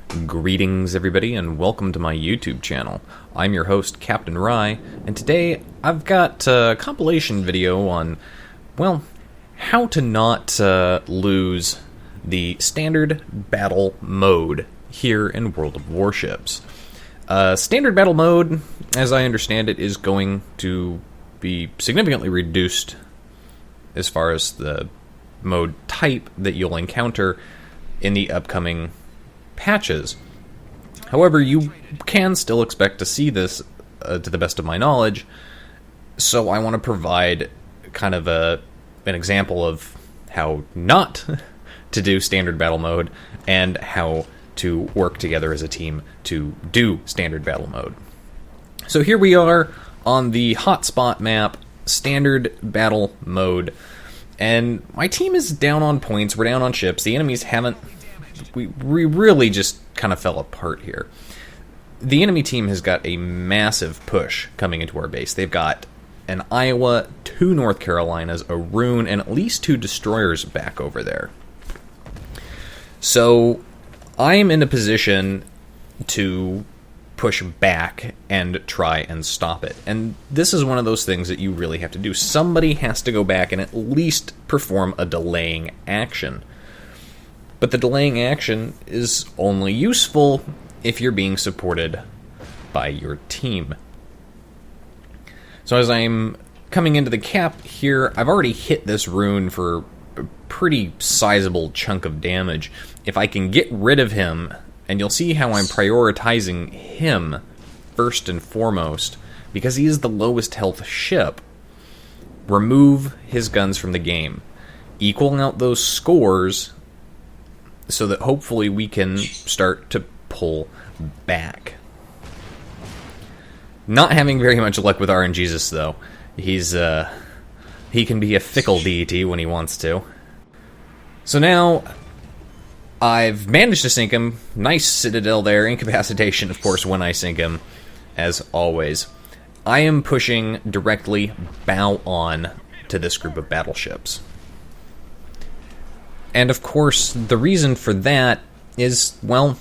Greetings everybody and welcome to my YouTube channel. I'm your host Captain Rye, and today I've got a compilation video on, well, how to not lose the standard battle mode here in World of Warships. Standard battle mode, as I understand it, is going to be significantly reduced as far as the mode type that you'll encounter in the upcoming patches. However, you can still expect to see this to the best of my knowledge, so I want to provide kind of an example of how not to do standard battle mode and how to work together as a team to do standard battle mode. So here we are on the hotspot map, standard battle mode, and my team is down on points, we're down on ships, the enemies haven't. We really just kind of fell apart here. The enemy team has got a massive push coming into our base. They've got an Iowa, 2 North Carolinas, a Rune, and at least 2 destroyers back over there. So I'm in a position to push back and try and stop it. And this is one of those things that you really have to do. Somebody has to go back and at least perform a delaying action. But the delaying action is only useful if you're being supported by your team. So as I'm coming into the cap here, I've already hit this rune for a pretty sizable chunk of damage. If I can get rid of him, and you'll see how I'm prioritizing him first and foremost, because he is the lowest health ship, remove his guns from the game. Equal out those scores so that hopefully we can start to pull back. Not having very much luck with RNGesus though. He can be a fickle deity when he wants to. So now I've managed to sink him. Nice citadel there. Incapacitation, of course, when I sink him, as always. I am pushing directly bow on to this group of battleships. And of course, the reason for that is, well,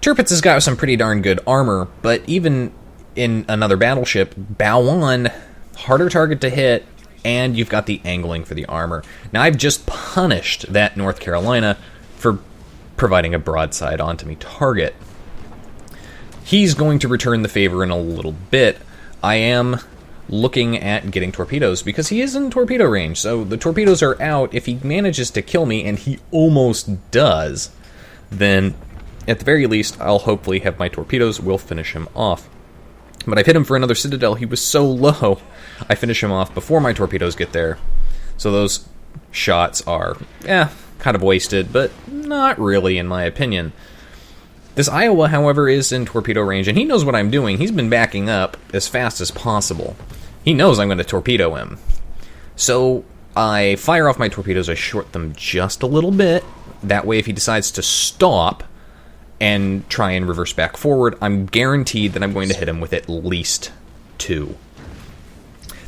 Tirpitz has got some pretty darn good armor, but even in another battleship, bow on, harder target to hit, and you've got the angling for the armor. Now, I've just punished that North Carolina for providing a broadside onto me target. He's going to return the favor in a little bit. I am looking at getting torpedoes because he is in torpedo range, so the torpedoes are out. If he manages to kill me, and he almost does, then at the very least I'll hopefully have my torpedoes will finish him off. But I've hit him for another citadel. He was so low I finish him off before my torpedoes get there, so those shots are kind of wasted, but not really in my opinion. This Iowa, however, is in torpedo range, and he knows what I'm doing. He's been backing up as fast as possible. He knows I'm going to torpedo him. So I fire off my torpedoes, I short them just a little bit. That way, if he decides to stop and try and reverse back forward, I'm guaranteed that I'm going to hit him with at least 2.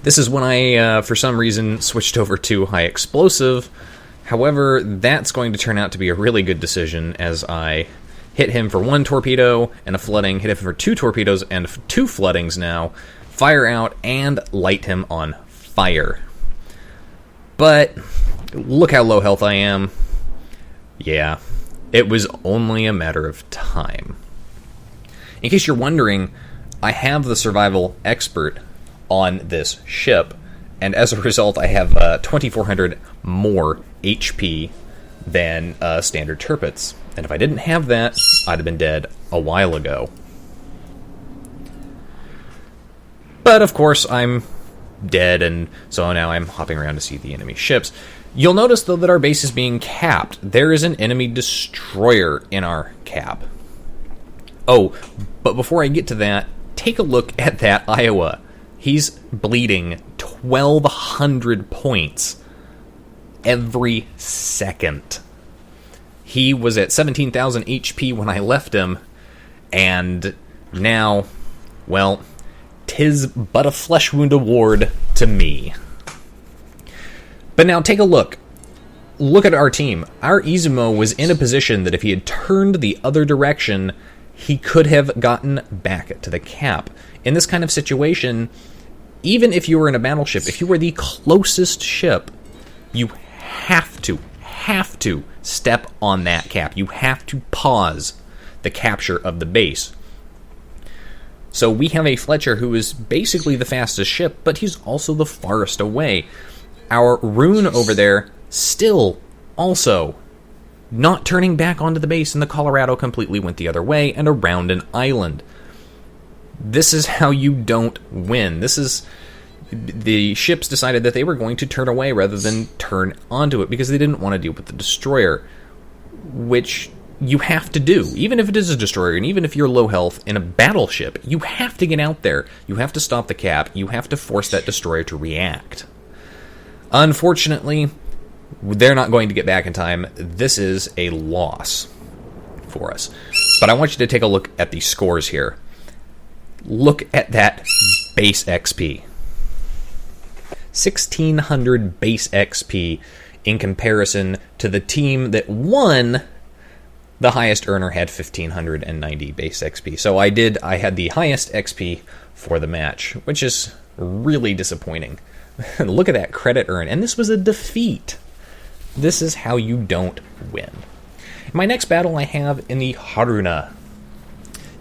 This is when I, for some reason, switched over to high explosive. However, that's going to turn out to be a really good decision as I hit him for 1 torpedo and a flooding, hit him for 2 torpedoes and 2 floodings now, fire out, and light him on fire. But look how low health I am. Yeah, it was only a matter of time. In case you're wondering, I have the survival expert on this ship, and as a result I have 2,400 more HP than standard Tirpitz. And if I didn't have that, I'd have been dead a while ago. But of course, I'm dead, and so now I'm hopping around to see the enemy ships. You'll notice, though, that our base is being capped. There is an enemy destroyer in our cap. Oh, but before I get to that, take a look at that Iowa. He's bleeding 1,200 points every second. He was at 17,000 HP when I left him, and now, well, 'tis but a flesh wound award to me. But now take a look. look at our team. Our Izumo was in a position that if he had turned the other direction, he could have gotten back to the cap. In this kind of situation, even if you were in a battleship, if you were the closest ship, you have to step on that cap. You have to pause the capture of the base. So we have a Fletcher who is basically the fastest ship, but he's also the farthest away. Our Rune over there still also not turning back onto the base, and the Colorado completely went the other way and around an island. This is how you don't win. The ships decided that they were going to turn away rather than turn onto it because they didn't want to deal with the destroyer, which you have to do. Even if it is a destroyer, and even if you're low health in a battleship, you have to get out there. You have to stop the cap. You have to force that destroyer to react. Unfortunately, they're not going to get back in time. This is a loss for us. But I want you to take a look at the scores here. Look at that base XP. 1,600 base XP in comparison to the team that won. The highest earner had 1,590 base XP. So I had the highest XP for the match, which is really disappointing. Look at that credit earn. And this was a defeat. This is how you don't win. My next battle I have in the Haruna.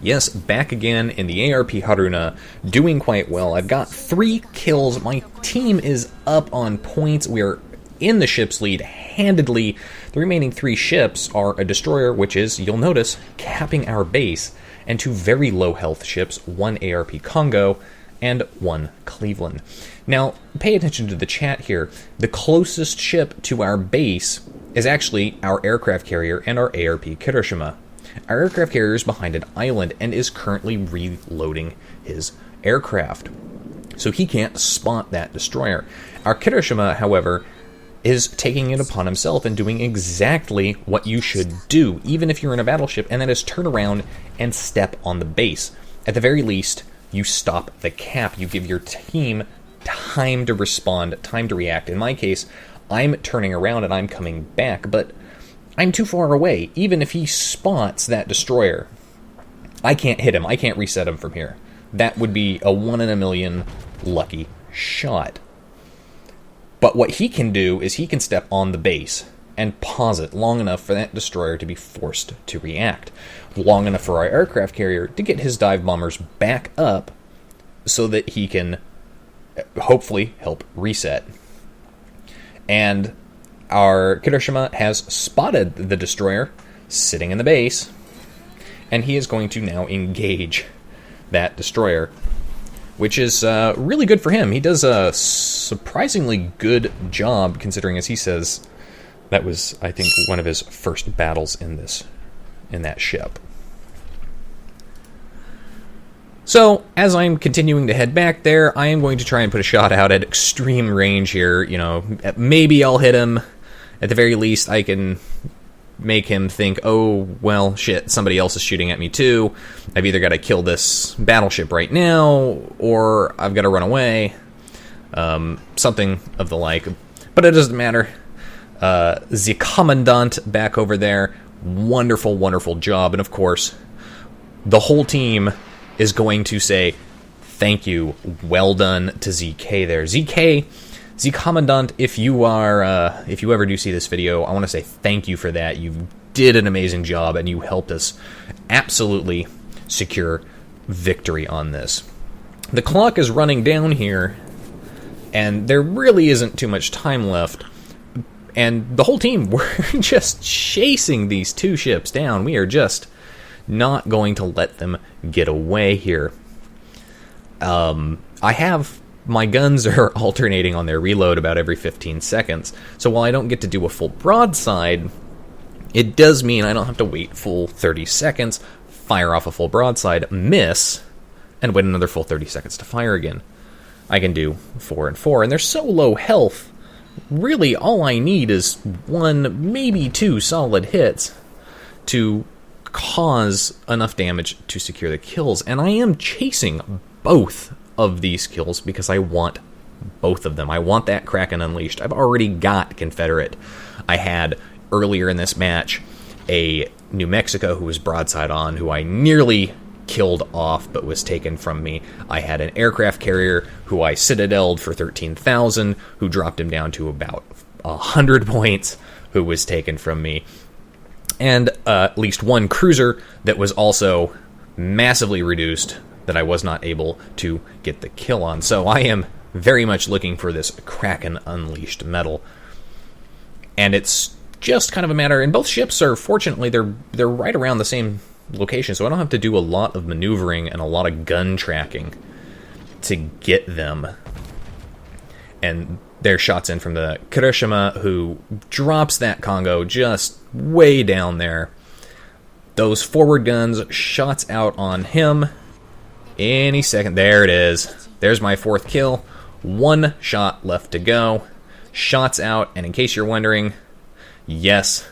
Yes, back again in the ARP Haruna, doing quite well. I've got 3 kills. My team is up on points. We are in the ship's lead handedly. The remaining 3 ships are a destroyer, which is, you'll notice, capping our base, and 2 very low health ships, 1 ARP Congo and 1 Cleveland. Now, pay attention to the chat here. The closest ship to our base is actually our aircraft carrier and our ARP Kirishima. Our aircraft carrier is behind an island and is currently reloading his aircraft, so he can't spot that destroyer. Our Kirishima, however, is taking it upon himself and doing exactly what you should do, even if you're in a battleship, and that is turn around and step on the base. At the very least, you stop the cap. You give your team time to respond, time to react. In my case, I'm turning around and I'm coming back, but I'm too far away. Even if he spots that destroyer, I can't hit him. I can't reset him from here. That would be a 1 in a million lucky shot. But what he can do is he can step on the base and pause it long enough for that destroyer to be forced to react. Long enough for our aircraft carrier to get his dive bombers back up so that he can hopefully help reset. And our Kirishima has spotted the destroyer sitting in the base, and he is going to now engage that destroyer, which is really good for him. He does a surprisingly good job, considering, as he says, that was, I think, one of his first battles in that ship. So, as I'm continuing to head back there, I am going to try and put a shot out at extreme range here. You know, maybe I'll hit him. At the very least, I can make him think, oh, well, shit, somebody else is shooting at me too. I've either got to kill this battleship right now, or I've got to run away. Something of the like. But it doesn't matter. The Commandant back over there, wonderful, wonderful job. And of course, the whole team is going to say, thank you, well done to ZK there. ZK, the Commandant, if you ever do see this video, I want to say thank you for that. You did an amazing job, and you helped us absolutely secure victory on this. The clock is running down here, and there really isn't too much time left. And the whole team, we're just chasing these 2 ships down. We are just not going to let them get away here. My guns are alternating on their reload about every 15 seconds, so while I don't get to do a full broadside, it does mean I don't have to wait full 30 seconds, fire off a full broadside, miss, and wait another full 30 seconds to fire again. I can do 4 and 4, and they're so low health, really all I need is 1, maybe 2 solid hits to cause enough damage to secure the kills, and I am chasing both of these kills because I want both of them. I want that Kraken unleashed. I've already got Confederate. I had, earlier in this match, a New Mexico who was broadside on, who I nearly killed off but was taken from me. I had an aircraft carrier who I citadeled for 13,000, who dropped him down to about 100 points, who was taken from me. And at least one cruiser that was also massively reduced that I was not able to get the kill on. So I am very much looking for this Kraken Unleashed medal. And it's just kind of a matter, and both ships are, fortunately, they're right around the same location, so I don't have to do a lot of maneuvering and a lot of gun tracking to get them. And there's shots in from the Kirishima, who drops that Congo just way down there. Those forward guns, shots out on him any second. There it is. There's my 4th kill. 1 shot left to go. Shots out, and in case you're wondering, yes,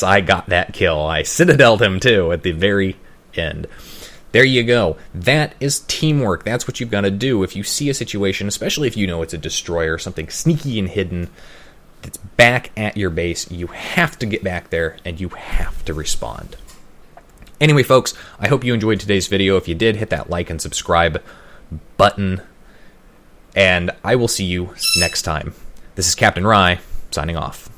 I got that kill. I citadeled him too at the very end. There you go. That is teamwork. That's what you've got to do if you see a situation, especially if you know it's a destroyer, something sneaky and hidden that's back at your base. You have to get back there, and you have to respond. Anyway, folks, I hope you enjoyed today's video. If you did, hit that like and subscribe button, and I will see you next time. This is Captain Rye, signing off.